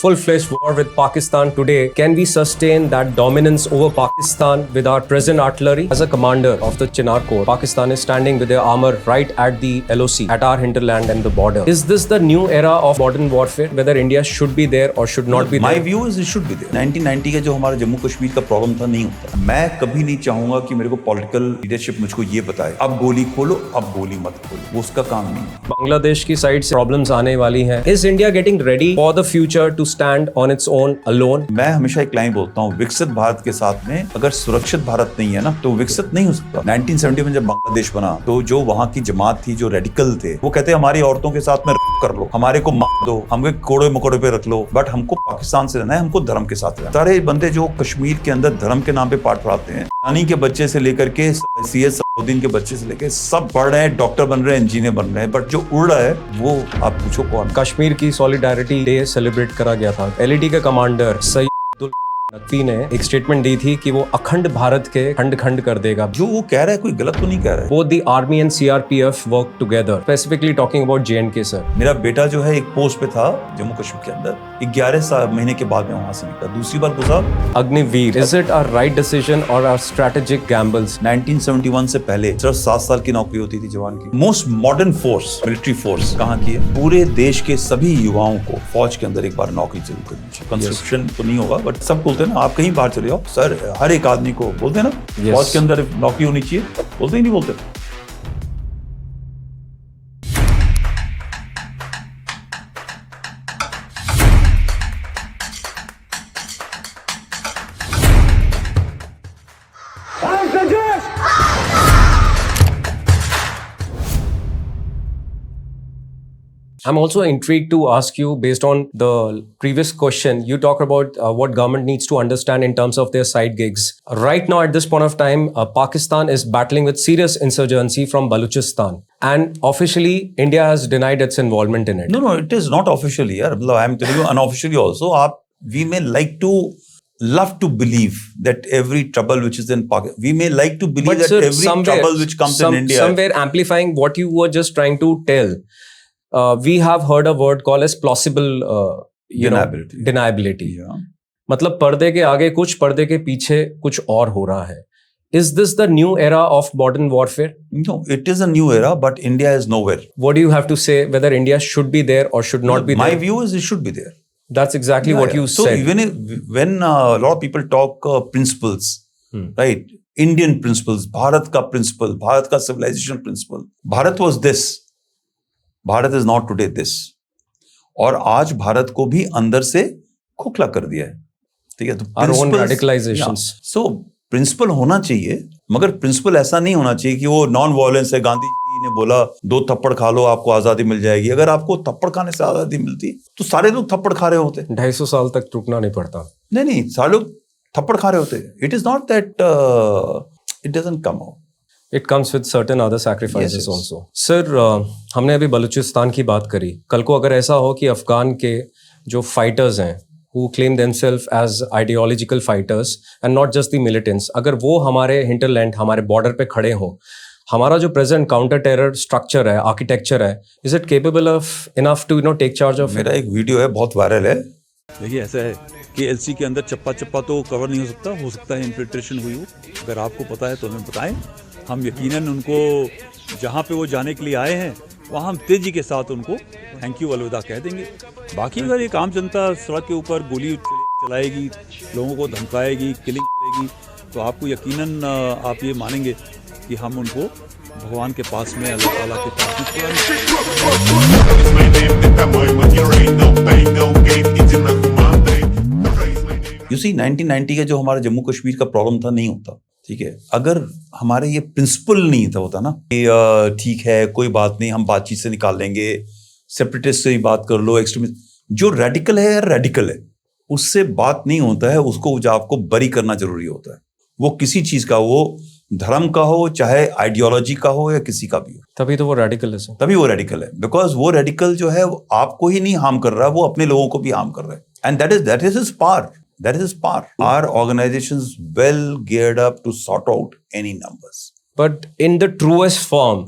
Full-fledged war with Pakistan today, can we sustain that dominance over Pakistan with our present artillery? As a commander of the Chinar Corps, Pakistan is standing with their armor right at the LOC, at our hinterland and the border. Is this the new era of modern warfare, whether India should be there or should not be there? My view is it should be there. 1990 का जो हमारा जम्मू कश्मीर का problem था नहीं होता। मैं कभी नहीं चाहूंगा कि मेरे को पॉलिटिकल लीडरशिप मुझको ये बताए अब गोली खोलो अब गोली मत खोलो, वो उसका काम नहीं है। बांग्लादेश की साइड से प्रॉब्लम्स आने वाली हैं। Is India getting ready for the future to stand on its own alone? मैं हमेशा एक लाइन बोलता हूँ, विकसित भारत के साथ में अगर सुरक्षित भारत नहीं है ना तो विकसित नहीं हो सकता। 1970 में जब बांग्लादेश बना तो जो वहाँ की जमात थी, जो रेडिकल थे, वो कहते हमारी औरतों के साथ में कर लो, हमारे को मार दो, हमें कोड़े मकोड़े पे रख लो, बट हमको पाकिस्तान से रहना है, हमको धर्म के साथ रहना। सारे बंदे जो कश्मीर के अंदर धर्म के नाम पे पाठ पढ़ाते हैं, नानी के बच्चे से लेकर के CS सलाउद्दीन के बच्चे से लेकर सब पढ़ रहे हैं, डॉक्टर बन रहे हैं, इंजीनियर बन रहे हैं, बट जो उड़ रहा है वो आप पूछो कौन। कश्मीर की सॉलिडारिटी डे सेलिब्रेट करा गया था। LET के कमांडर सईद नकवी ने एक स्टेटमेंट दी थी कि वो अखंड भारत के खंड खंड कर देगा। जो वो कह रहा है कोई गलत तो नहीं कह रहा है। Both the army and CRPF work together. Specifically talking about JNK sir. मेरा बेटा जो है एक पोस्ट पे था जम्मू कश्मीर के अंदर, 11 महीने के बाद में वहां से निकला, दूसरी बार घुसा। Agniveer, is it a right decision or a strategic gambles? 1971 से पहले सिर्फ 7 साल की नौकरी होती थी जवान की। Most modern force, military force कहाँ की है? पूरे देश के सभी युवाओं को फौज के अंदर एक बार नौकरी जरूर करनी चाहिए। कंस्ट्रक्शन तो नहीं होगा, बट सब बोलते हैं ना, आप कहीं बाहर चले जाओ सर, हर एक आदमी को बोलते हैं ना फौज के अंदर नौकरी होनी चाहिए, बोलते ही नहीं बोलते। I'm also intrigued to ask you, based on the previous question, you talk about what government needs to understand in terms of their side gigs. Right now, at this point of time, Pakistan is battling with serious insurgency from Balochistan. And officially, India has denied its involvement in it. No, it is not officially. I'm telling you, unofficially also. We may love to believe that every trouble which is in Pakistan, we may like to believe that every trouble which comes in India. Somewhere amplifying what you were just trying to tell. We have heard a word called as plausible deniability. Yeah. मतलब पर्दे के आगे कुछ, पर्दे के पीछे कुछ और हो रहा है. Is this the new era of modern warfare? No, it is a new era, but India is nowhere. What do you have to say whether India should be there or should not be there? My view is it should be there. That's exactly what you said. So even when a lot of people talk principles, right? Indian principles, Bharat ka principle, Bharat ka civilization principle. Bharat was this. Bharat is not today this, और आज भारत को भी अंदर से खोखला कर दिया है, ठीक है? तो सो प्रिंसिपल होना चाहिए, मगर प्रिंसिपल ऐसा नहीं होना चाहिए कि वो नॉन वायलेंस है। गांधी जी ने बोला 2 थप्पड़ खा लो आपको आजादी मिल जाएगी। अगर आपको थप्पड़ खाने से आजादी मिलती तो सारे लोग थप्पड़ खा रहे होते। 250 साल तक रुकना नहीं पड़ता। नहीं, सारे लोग थप्पड़ खा रहे होते। It is not that it doesn't come out. It comes with certain other sacrifices also. Sir, हमने अभी बलूचिस्तान की बात करी। कल को अगर ऐसा हो कि अफगान के जो फाइटर्स हैं, who claim themselves as ideological fighters and not just the militants, अगर वो हमारे hinterland, हमारे border पे खड़े हों, हमारा जो present counter terror structure है, architecture है, is it capable of enough to take charge of? मेरा एक वीडियो है, बहुत वायरल है। देखिए, ऐसा है कि LC के अंदर चप्पा तो कवर नहीं हो सकता है इन्फिल्ट्रेशन हुई हो। अगर आपको पता है तो हमें बताएं, हम यकीनन उनको जहाँ पे वो जाने के लिए आए हैं वहाँ हम तेजी के साथ उनको थैंक यू अलविदा कह देंगे। बाकी अगर एक आम जनता सड़क के ऊपर गोली चलाएगी, लोगों को धमकाएगी, किलिंग करेगी, तो आपको यकीनन आप ये मानेंगे कि हम उनको भगवान के पास में, अल्लाह ताला के पास में। You see, 1990 का जो हमारा जम्मू कश्मीर का प्रॉब्लम था नहीं होता, ठीक है? अगर हमारे ये प्रिंसिपल नहीं था होता ना कि ठीक है कोई बात नहीं, हम बातचीत से निकाल लेंगे, सेपरेटिस्ट से ही बात कर लो, एक्सट्रीमिस्ट, जो रेडिकल है रेडिकल है, उससे बात नहीं होता है, उसको आपको बरी करना जरूरी होता है। वो किसी चीज का, वो धर्म का हो, चाहे आइडियोलॉजी का हो, या किसी का भी हो, तभी तो वो रेडिकल है। तभी वो रेडिकल है, बिकॉज वो रेडिकल जो है वो आपको ही नहीं हार्म कर रहा, वो अपने लोगों को भी हार्म कर रहा है। And that is his power. That is his power. Our organization is well geared up to sort out any numbers. But in the truest form,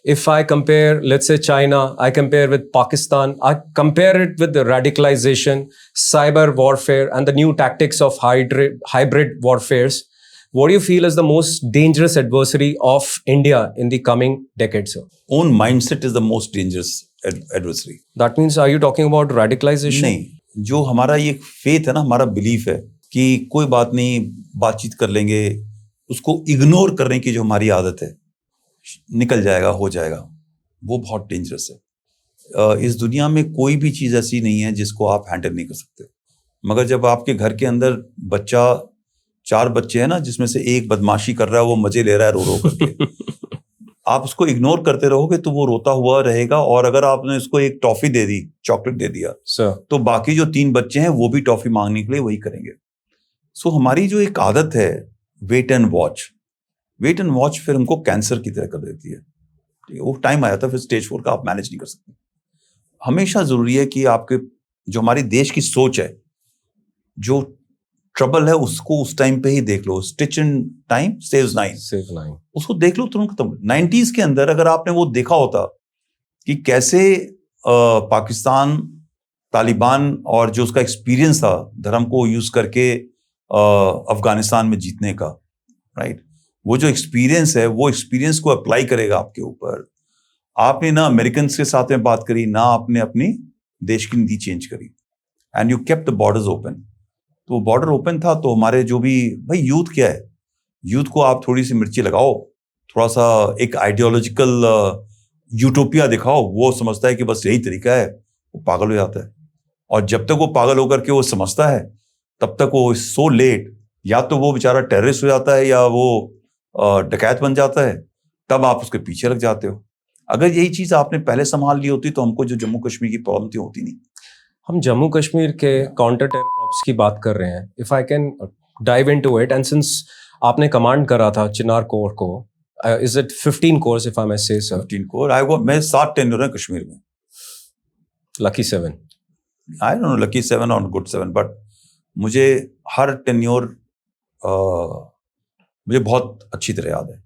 if I compare, let's say China, I compare with Pakistan, I compare it with the radicalization, cyber warfare, and the new tactics of hybrid warfares, what do you feel is the most dangerous adversary of India in the coming decade, sir? Own mindset is the most dangerous adversary. That means, are you talking about radicalization? नहीं, जो हमारा ये faith है ना, हमारा belief है कि कोई बात नहीं, बातचीत कर लेंगे, उसको इग्नोर करने की जो हमारी आदत है, निकल जाएगा, हो जाएगा, वो बहुत डेंजरस है। इस दुनिया में कोई भी चीज़ ऐसी नहीं है जिसको आप हैंडल नहीं कर सकते। मगर जब आपके घर के अंदर 4 बच्चे हैं ना, जिसमें से एक बदमाशी कर रहा है, वो मजे ले रहा है रो रो करके, आप उसको इग्नोर करते रहोगे तो वो रोता हुआ रहेगा। और अगर आपने उसको एक टॉफी दे दी, चॉकलेट दे दिया, तो बाकी जो 3 बच्चे हैं वो भी टॉफी मांगने के लिए वही करेंगे। सो हमारी जो एक आदत है वेट एंड वॉच फिर हमको कैंसर की तरह कर देती है। ठीक है, वो टाइम आया था फिर स्टेज 4 का आप मैनेज नहीं कर सकते। हमेशा जरूरी है कि आपके जो हमारी देश की सोच है, जो ट्रबल है उसको उस टाइम पे ही देख लो। स्टिच इन टाइम सेव्स 9, उसको देख लो तुरंत खत्म। 90s के अंदर अगर आपने वो देखा होता कि कैसे पाकिस्तान, तालिबान और जो उसका एक्सपीरियंस था धर्म को यूज करके अफगानिस्तान में जीतने का, राइट, वो जो एक्सपीरियंस है, वो एक्सपीरियंस को अप्लाई करेगा आपके ऊपर। आपने ना अमेरिकन के साथ में बात करी, ना आपने अपनी देश की नीति चेंज करी, and you kept the borders open. तो बॉर्डर ओपन था तो हमारे जो भी भाई यूथ क्या है, यूथ को आप थोड़ी सी मिर्ची लगाओ, थोड़ा सा एक आइडियोलॉजिकल यूटोपिया दिखाओ, वो समझता है कि बस यही तरीका है, वो पागल हो जाता है। और जब तक वो पागल होकर के वो समझता है, तब तक वो सो लेट, या तो वो बेचारा टेररिस्ट हो जाता है या वो डकैत बन जाता है, तब आप उसके पीछे लग जाते हो। अगर यही चीज आपने पहले संभाल ली होती तो हमको जो जम्मू कश्मीर की प्रॉब्लम थी होती नहीं। हम जम्मू कश्मीर के काउंटर टेरर ऑप्स की बात कर रहे हैं। If I can dive into it, and since आपने कमांड करा था चिनार कोर को, is it 15 corps if I may say sir? 15 core. मैं 7 टेन्योर है कश्मीर में। Lucky 7, I don't know lucky 7 और गुड 7, बट मुझे हर टेन्योर मुझे बहुत अच्छी तरह याद है।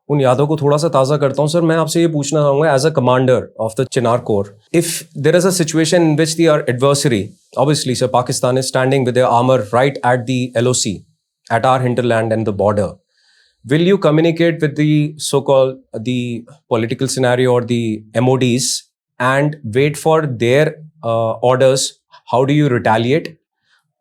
उन यादों को थोड़ा सा ताज़ा करता हूँ सर। मैं आपसे ये पूछना चाहूँगा, as a commander of the Chinar corps, if there is a situation in which the adversary, obviously sir, Pakistan is standing with their armor right at the LOC, at our hinterland and the border, will you communicate with the so-called the political scenario or the MODs and wait for their orders? How do you retaliate,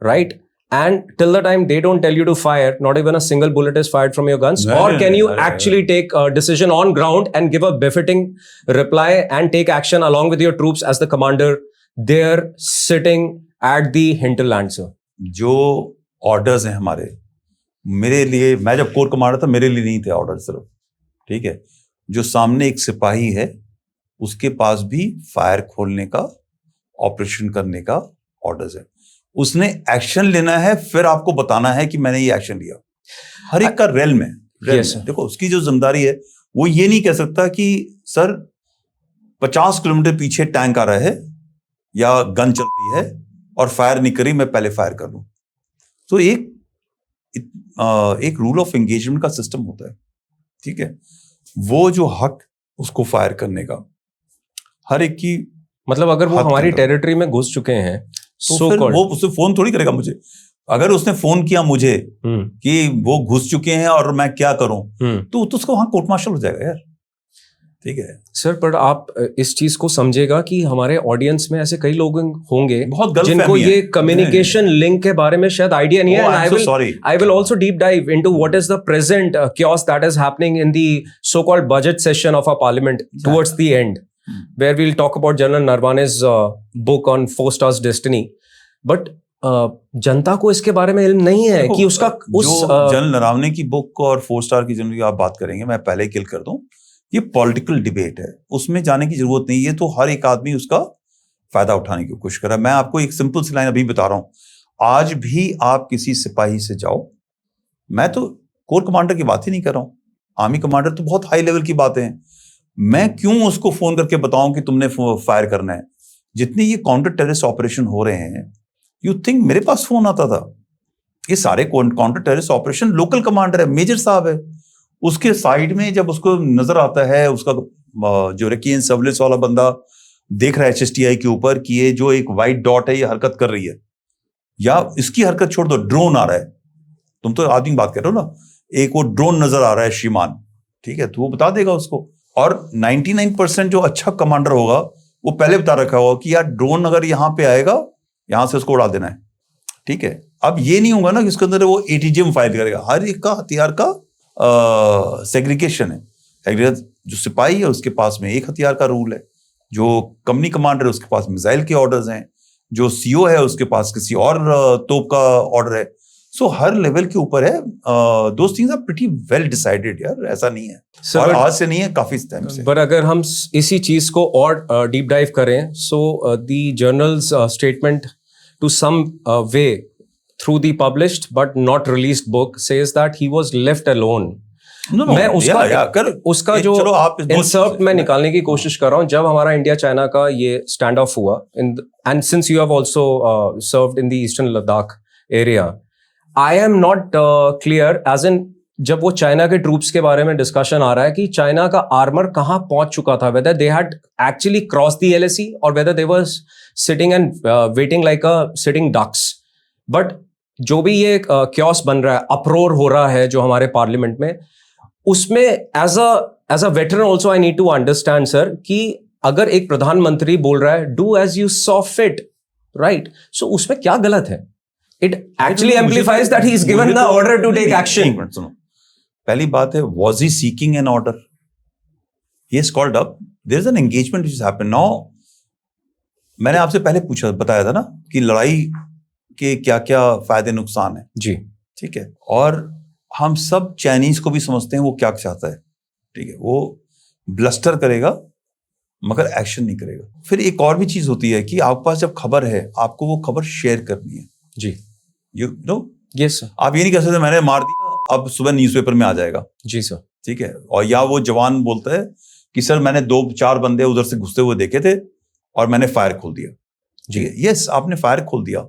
right? And till the time they don't tell you to fire, not even a single bullet is fired from your guns. Or can you actually take a decision on ground and give a befitting reply and take action along with your troops as the commander there sitting at the hinterland, sir? जो orders हैं हमारे, मेरे लिए, मैं जब core commander था मेरे लिए नहीं थे ऑर्डर सिर्फ, ठीक है, जो सामने एक सिपाही है उसके पास भी फायर खोलने का, ऑपरेशन करने का ऑर्डर्स है। उसने एक्शन लेना है, फिर आपको बताना है कि मैंने ये एक्शन लिया। हर एक का रेल में देखो, उसकी जो जिम्मेदारी है, वो ये नहीं कह सकता कि सर 50 किलोमीटर पीछे टैंक आ रहा है या गन चल रही है और फायर नहीं करी, मैं पहले फायर कर लूं। तो एक रूल ऑफ एंगेजमेंट का सिस्टम होता है, ठीक है, वो जो हक उसको फायर करने का हर एक की, मतलब अगर वो हमारी टेरिटरी में घुस चुके हैं तो फिर वो उससे फोन थोड़ी करेगा मुझे। अगर उसने फोन किया मुझे कि वो घुस चुके हैं और मैं क्या करूं, तो उसको वहां कोर्ट मार्शल हो जाएगा यार, ठीक है सर। पर आप इस चीज को समझेगा कि हमारे ऑडियंस में ऐसे कई लोग होंगे जिनको ये कम्युनिकेशन लिंक के बारे में शायद आइडिया नहीं है। I will also deep dive into what is the present chaos that is happening in the so-called budget session of our parliament towards the end, where we'll talk about General Narwane's book on 4 Stars Destiny. But जनता को इसके बारे में इल्म नहीं है कि उसका general Naravane की बुक और 4 स्टार की जनरल की आप बात करेंगे, मैं पहले किल कर दूं, ये पॉलिटिकल डिबेट है, उसमें जाने की जरूरत नहीं है। तो हर एक आदमी उसका फायदा उठाने की कोशिश कर रहा है। मैं आपको एक सिंपल सी लाइन अभी बता रहा हूं, आज भी आप किसी सिपाही से जाओ, मैं तो कोर कमांडर की बात ही नहीं कर रहा हूं, आर्मी कमांडर तो बहुत हाई लेवल की बातें हैं, मैं क्यों उसको फोन करके बताऊं कि तुमने फायर करना है। जितने ये काउंटर टेररिस्ट ऑपरेशन हो रहे हैं, यू थिंक मेरे पास फोन आता था? ये सारे counter terrorist operation local commander है, मेजर साहब है, उसके साइड में जब उसको नजर आता है उसका जो रेकियन सर्विलेंस वाला बंदा देख रहा है HSTI के ऊपर कि ये जो एक व्हाइट डॉट है ये हरकत कर रही है, या इसकी हरकत छोड़ दो, ड्रोन आ रहा है, तुम तो आदमी बात कर रहे हो ना, एक वो ड्रोन नजर आ रहा है श्रीमान, ठीक है, तो वो बता देगा उसको। और 99% जो अच्छा कमांडर होगा वो पहले बता रखा होगा कि यार ड्रोन अगर यहाँ पे आएगा यहां से उसको उड़ा देना है, ठीक है। अब ये नहीं होगा ना कि इसके अंदर वो ATGM फायर करेगा, हर एक का हथियार का सेग्रीगेशन है। जो सिपाही है उसके पास में एक हथियार का रूल है, जो कंपनी कमांडर है उसके पास मिसाइल के ऑर्डर्स हैं, जो CO है उसके पास किसी और तोप का ऑर्डर है। सो हर लेवल के ऊपर है। Those things are pretty well decided यार, ऐसा नहीं है Sir, और आज से नहीं है, काफी टाइम से। पर अगर हम इसी चीज को और डीप डाइव करें, so the general's statement to some way through the published but not released book says that he was left alone. मैं उसका जो इंसर्ट मैं निकालने की कोशिश कर रहा हूँ, जब हमारा इंडिया चाइना का ये स्टैंड ऑफ हुआ, and since you have also served in the eastern Ladakh area, I am not clear as in, जब वो चाइना के ट्रूप्स के बारे में डिस्कशन आ रहा है कि चाइना का आर्मर कहाँ पहुंच चुका था, whether they had actually cross the LAC और whether they were sitting and waiting like a sitting ducks. But जो भी ये क्योस बन रहा है, अप्रोर हो रहा है जो हमारे पार्लियामेंट में, उसमें as a veteran also I need to understand sir कि अगर एक प्रधानमंत्री बोल रहा है do as you saw fit, right, so उसमें क्या गलत है? It actually amplifies that he is given the order to take action. पहली बात है, was he seeking an order? He is called up. There is an engagement which has happened. Now, मैंने आपसे पहले बताया था ना कि लड़ाई के क्या क्या फायदे नुकसान है जी, ठीक है। और हम सब चाइनीज को भी समझते हैं वो क्या चाहता है, ठीक है। वो ब्लस्टर करेगा मगर एक्शन नहीं करेगा। फिर एक और भी चीज होती है कि आपके पास जब खबर है आपको वो खबर शेयर करनी है जी, यू नो। यस सर, आप ये नहीं कह सकते मैंने मार दिया अब सुबह न्यूज़पेपर में आ जाएगा, जी सर, ठीक है। और या वो जवान बोलता है कि सर मैंने 2-4 बंदे उधर से घुसते हुए देखे थे और मैंने फायर खोल दिया, ठीक है। यस, आपने फायर खोल दिया,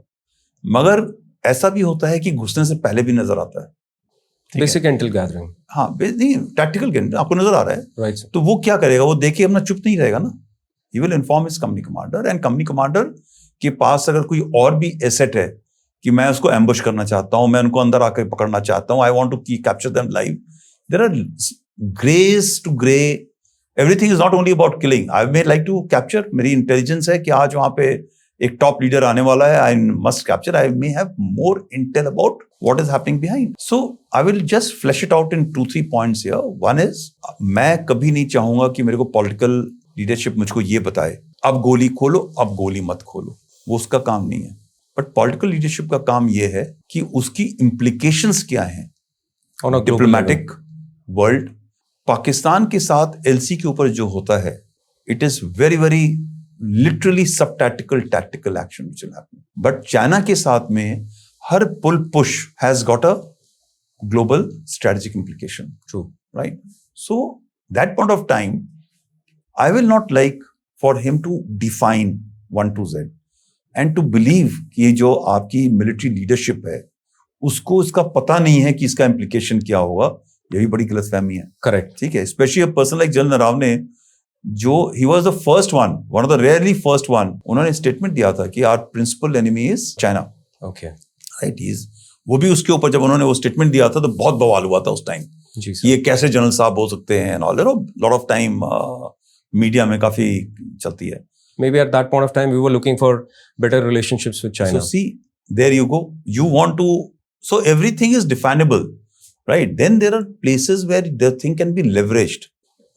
मगर ऐसा भी होता है कि घुसने से पहले भी नजर आता है, बेसिक इंटेल गैदरिंग, हाँ नहीं टैक्टिकल गेम आपको नजर आ रहा है, राइट। तो वो क्या करेगा, वो देखिए अपना चुप नहीं रहेगा ना, he will inform his company commander, and company commander के पास अगर कोई और भी एसेट है कि मैं उसको एम्बुश करना चाहता हूं, मैं उनको अंदर आकर पकड़ना चाहता हूं, I want to capture them live, there are greys to grey, everything is not only about killing, I may like to capture, मेरी इंटेलिजेंस है कि आज वहां पे एक टॉप लीडर आने वाला है, I must capture, I may have more Intel about what is happening behind, so I will just flash it out in 2-3 points here. One is, मैं कभी नहीं चाहूंगा कि मेरे को पॉलिटिकल लीडरशिप मुझको ये बताए अब गोली खोलो अब गोली मत खोलो, वो उसका काम नहीं है। बट पॉलिटिकल लीडरशिप का काम यह है कि उसकी इंप्लीकेशंस क्या हैं डिप्लोमेटिक वर्ल्ड। पाकिस्तान के साथ LC के ऊपर जो होता है, it is very very literally सब tactical action which will happen. But China के साथ में हर pull push has got a global strategic implication, true, right. So that point of time I will not like for him to define 1 to Z and to believe कि ये जो आपकी military leadership है उसको इसका पता नहीं है कि इसका इम्प्लीकेशन क्या होगा, ये भी बड़ी गलतफहमी है, करेक्ट, ठीक है। Specially a person like general Naravane, जो he was the first one of the rarely first one, उन्होंने स्टेटमेंट दिया था कि our principal enemy is China, okay, right. वो भी उसके ऊपर जब उन्होंने वो स्टेटमेंट दिया था तो बहुत बवाल हुआ था उस टाइम, जी ये कैसे जनरल साहब हो सकते हैं, all lot of time media में काफी चलती है। Maybe at that point of time we were looking for better relationships with China. So see, there you go. You want to, so everything is definable, right? Then there are places where the thing can be leveraged.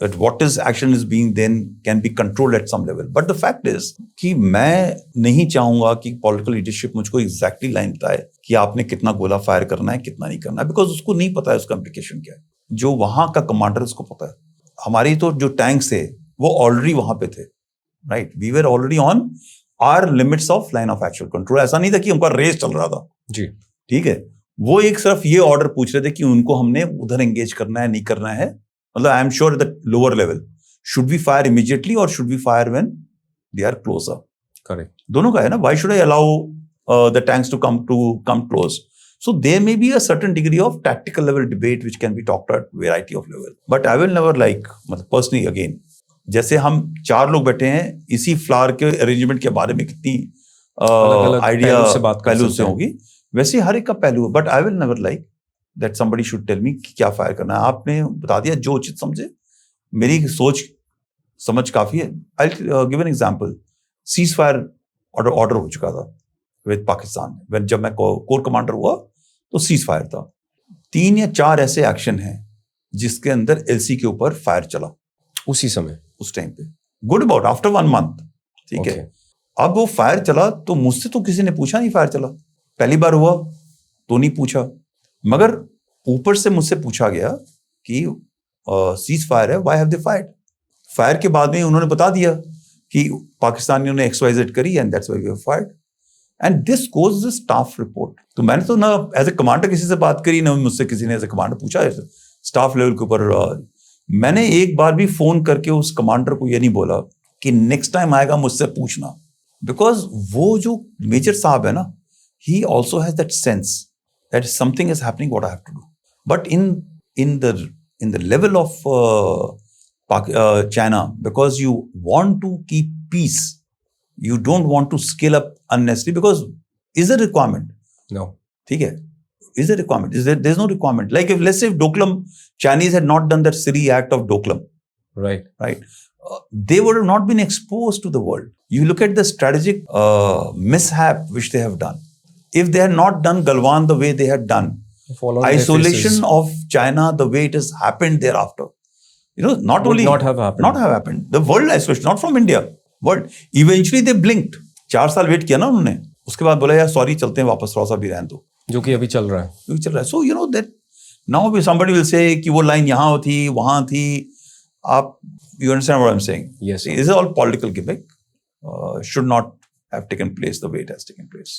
That what is action is being then can be controlled at some level. But the fact is कि मैं नहीं चाहूंगा कि political leadership मुझको exactly line बताए कि आपने कितना गोला फायर करना है कितना नहीं करना है, because उसको नहीं पता है उसका implication क्या है। जो वहां का कमांडर उसको पता है। हमारी तो जो टैंक्स थे वो ऑलरेडी वहां पे थे, right, we were already on our limits of line of actual control. ऐसा नहीं था कि उनका रेस चल रहा था जी, ठीक है। वो एक सिर्फ ये ऑर्डर पूछ रहे थे कि उनको हमने उधर एंगेज करना है नहीं करना है, मतलब I am sure the lower level should we fire immediately और should we fire when they are closer, correct, दोनों का है ना। Why should I allow the tanks to come close, So there may be a certain degree of tactical level debate which can be talked at variety of level. But I will never like, मतलब personally again, जैसे हम 4 लोग बैठे हैं इसी flower के arrangement के बारे में कितनी आइडिया पहलू से होगी, वैसे हर एक का पहलू है. But I will never like that somebody should tell me क्या फायर करना है. आपने बता दिया जो उचित समझे. मेरी सोच समझ काफी है. I give an example. Cease fire order हो चुका था विद पाकिस्तान. जब मैं कोर कमांडर हुआ तो सीज फायर था. 3 या 4 ऐसे एक्शन हैं जिसके अंदर एलसी के ऊपर फायर चला उसी समय, उस टाइम पे. Good about after 1 month. ठीक है. अब वो फायर चला तो मुझसे तो किसी ने पूछा नहीं फायर चला. पहली बार हुआ तो नहीं पूछा, मगर ऊपर से मुझसे पूछा गया कि सीज फायर है, why have they fired. Fire के बाद में उन्होंने बता दिया कि पाकिस्तानियों ने XYZ करी and that's why we have fired. And this goes the staff report. तो मैंने तो ना एज ए कमांडर किसी से बात करी, ना मुझसे किसी ने एज ए कमांडर पूछा स्टाफ लेवल के ऊपर. मैंने एक बार भी फोन करके उस कमांडर को ये नहीं बोला कि नेक्स्ट टाइम आएगा मुझसे पूछना, बिकॉज वो जो मेजर साहब है ना, he also has that sense that something is happening, what I have to do. But in the level of China, because you want to keep peace, you don't want to scale up unnecessarily, because is there a requirement? No. ठीक है. Is there a requirement? There's no requirement. Like if let's say if Doklam, Chinese had not done that Siri Act of Doklam, Right. they would have not been exposed to the world. You look at the strategic mishap which they have done. If they had not done Galwan the way they had done, isolation of China the way it has happened thereafter, not would only not have happened. The world isolation, not from India, world. Eventually they blinked. 4 साल wait किया ना उन्होंने, उसके बाद बोला यार sorry चलते हैं वापस, थोड़ा सा भी रहने दो, जो कि अभी चल रहा है. So that now somebody will say कि वो लाइन यहाँ थी वहां थी. आप you understand what I'm saying? Yes. This is all political gimmick. Should not have taken place the way it has taken place.